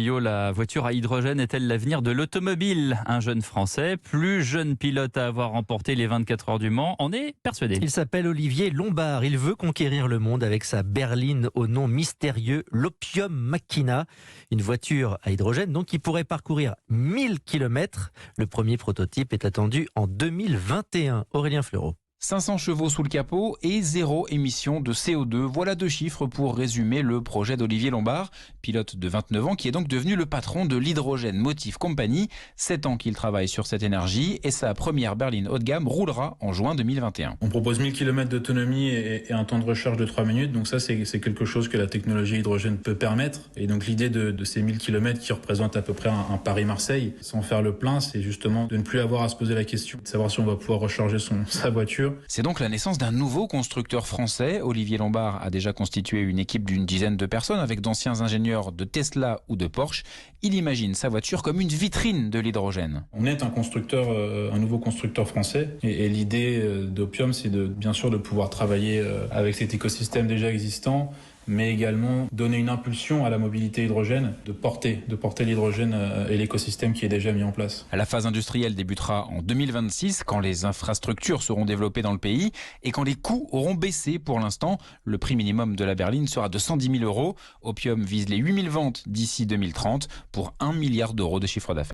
La voiture à hydrogène est-elle l'avenir de l'automobile? Un jeune Français, plus jeune pilote à avoir remporté les 24 heures du Mans, en est persuadé. Il s'appelle Olivier Lombard. Il veut conquérir le monde avec sa berline au nom mystérieux, l'Opium Machina. Une voiture à hydrogène donc qui pourrait parcourir 1000 km. Le premier prototype est attendu en 2021. Aurélien Fleureau. 500 chevaux sous le capot et 0 émission de CO2. Voilà 2 chiffres pour résumer le projet d'Olivier Lombard, pilote de 29 ans qui est donc devenu le patron de l'Hydrogène Motive Company. 7 ans qu'il travaille sur cette énergie et sa première berline haut de gamme roulera en juin 2021. On propose 1000 km d'autonomie et un temps de recharge de 3 minutes. Donc ça, c'est quelque chose que la technologie hydrogène peut permettre. Et donc l'idée de ces 1000 km qui représentent à peu près un Paris-Marseille, sans faire le plein, c'est justement de ne plus avoir à se poser la question de savoir si on va pouvoir recharger sa voiture. C'est donc la naissance d'un nouveau constructeur français. Olivier Lombard a déjà constitué une équipe d'une dizaine de personnes avec d'anciens ingénieurs de Tesla ou de Porsche. Il imagine sa voiture comme une vitrine de l'hydrogène. On est un nouveau constructeur français et l'idée d'Opium, c'est bien sûr de pouvoir travailler avec cet écosystème déjà existant, mais également donner une impulsion à la mobilité hydrogène, de porter l'hydrogène et l'écosystème qui est déjà mis en place. La phase industrielle débutera en 2026, quand les infrastructures seront développées dans le pays et quand les coûts auront baissé. Pour l'instant, le prix minimum de la berline sera de 110 000 €. Opium vise les 8000 ventes d'ici 2030 pour 1 milliard d'euros de chiffre d'affaires.